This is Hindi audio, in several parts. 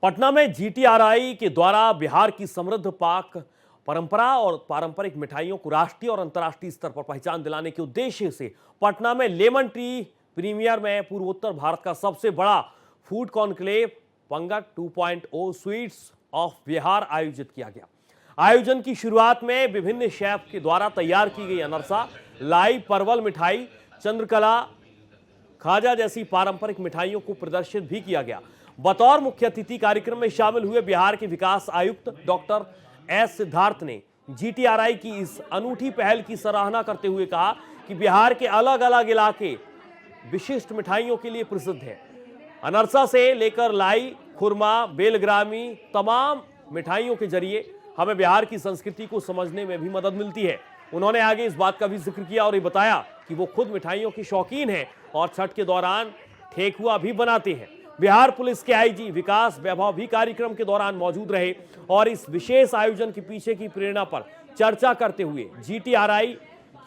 पटना में जीटीआरआई के द्वारा बिहार की समृद्ध पाक परंपरा और पारंपरिक मिठाइयों को राष्ट्रीय और अंतर्राष्ट्रीय स्तर पर पहचान दिलाने के उद्देश्य से पटना में लेमन ट्री प्रीमियर में पूर्वोत्तर भारत का सबसे बड़ा फूड कॉन्क्लेव पंगत 2.0 स्वीट्स ऑफ बिहार आयोजित किया गया। आयोजन की शुरुआत में विभिन्न शेफ के द्वारा तैयार की गई अनरसा, लाई, परवल मिठाई, चंद्रकला, खाजा जैसी पारंपरिक मिठाइयों को प्रदर्शित भी किया गया। बतौर मुख्य अतिथि कार्यक्रम में शामिल हुए बिहार के विकास आयुक्त डॉक्टर एस सिद्धार्थ ने जीटीआरआई की इस अनूठी पहल की सराहना करते हुए कहा कि बिहार के अलग अलग इलाके विशिष्ट मिठाइयों के लिए प्रसिद्ध है। अनरसा से लेकर लाई, खुरमा, बेलग्रामी तमाम मिठाइयों के जरिए हमें बिहार की संस्कृति को समझने में भी मदद मिलती है। उन्होंने आगे इस बात का भी जिक्र किया और ये बताया कि वो खुद मिठाइयों के शौकीन हैं और छठ के दौरान ठेकुआ भी बनाते हैं। बिहार पुलिस के आईजी विकास वैभव भी कार्यक्रम के दौरान मौजूद रहे और इस विशेष आयोजन के पीछे की प्रेरणा पर चर्चा करते हुए जीटीआरआई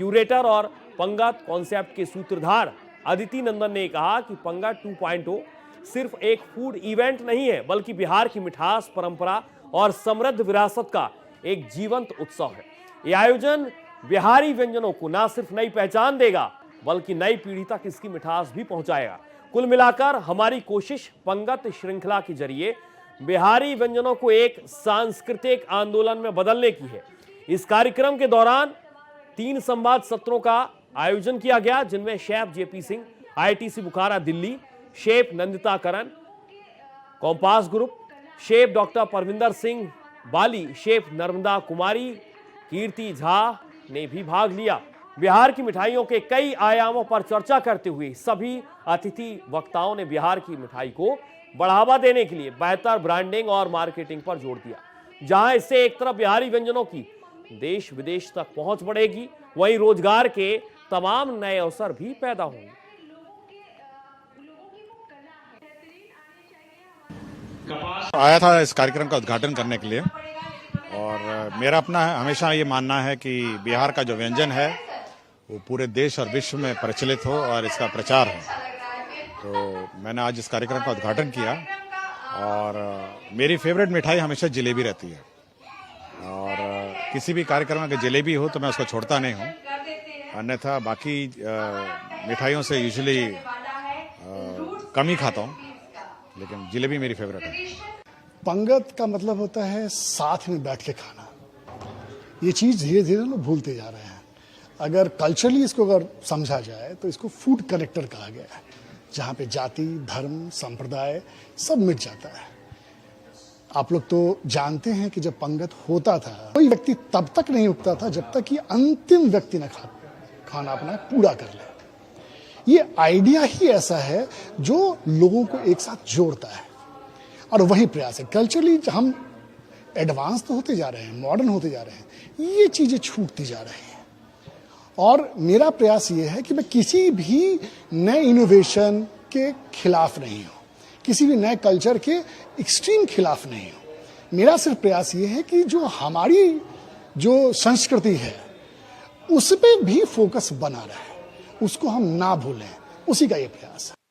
क्यूरेटर और पंगत कॉन्सेप्ट के सूत्रधार अदिति नंदन ने कहा कि पंगत 2.0 सिर्फ एक फूड इवेंट नहीं है, बल्कि बिहार की मिठास, परंपरा और समृद्ध विरासत का एक जीवंत उत्सव है। यह आयोजन बिहारी व्यंजनों को न सिर्फ नई पहचान देगा, बल्कि नई पीढ़ी तक इसकी मिठास भी पहुंचाएगा। कुल मिलाकर हमारी कोशिश पंगत श्रृंखला के जरिए बिहारी व्यंजनों को एक सांस्कृतिक आंदोलन में बदलने की है। इस कार्यक्रम के दौरान 3 संवाद सत्रों का आयोजन किया गया, जिनमें chef JP Singh, IIT Bukhara Delhi, chef Nandita Karan, Compass Group, chef doctor Parvinder Singh Bali, chef Narmada Kumari, Kirti Jha ने भी भाग लिया। बिहार की मिठाइयों के कई आयामों पर चर्चा करते हुए सभी अतिथि वक्ताओं ने बिहार की मिठाई को बढ़ावा देने के लिए बेहतर ब्रांडिंग और मार्केटिंग पर जोर दिया। जहां इससे एक तरफ बिहारी व्यंजनों की देश विदेश तक पहुंच बढ़ेगी, वहीं रोजगार के तमाम नए अवसर भी पैदा होंगे। आया था इस कार्यक्रम का उद्घाटन करने के लिए और मेरा अपना हमेशा ये मानना है कि बिहार का जो व्यंजन है वो पूरे देश और विश्व में प्रचलित हो और इसका प्रचार हो। तो मैंने आज इस कार्यक्रम का उद्घाटन किया और मेरी फेवरेट मिठाई हमेशा जलेबी रहती है और किसी भी कार्यक्रम में अगर जलेबी हो तो मैं उसको छोड़ता नहीं हूँ, अन्यथा बाकी मिठाइयों से यूजुअली कम ही खाता हूँ, लेकिन जलेबी मेरी फेवरेट है। पंगत का मतलब होता है साथ में बैठ के खाना। ये चीज धीरे धीरे लोग भूलते जा रहे हैं। अगर कल्चरली इसको अगर समझा जाए तो इसको फूड कनेक्टर कहा गया है, जहाँ पे जाति, धर्म, संप्रदाय सब मिट जाता है। आप लोग तो जानते हैं कि जब पंगत होता था कोई व्यक्ति तब तक नहीं उठता था जब तक कि अंतिम व्यक्ति न खाना अपना पूरा कर ले। ये आइडिया ही ऐसा है जो लोगों को एक साथ जोड़ता है और वही प्रयास है। कल्चरली हम एडवांस तो होते जा रहे हैं, मॉडर्न होते जा रहे हैं, ये चीजें छूटती जा रही हैं और मेरा प्रयास ये है कि मैं किसी भी नए इनोवेशन के खिलाफ नहीं हूं, किसी भी नए कल्चर के एक्सट्रीम खिलाफ नहीं हूं। मेरा सिर्फ प्रयास ये है कि जो हमारी जो संस्कृति है उस पे भी फोकस बना रहे, उसको हम ना भूलें, उसी का ये प्रयास है।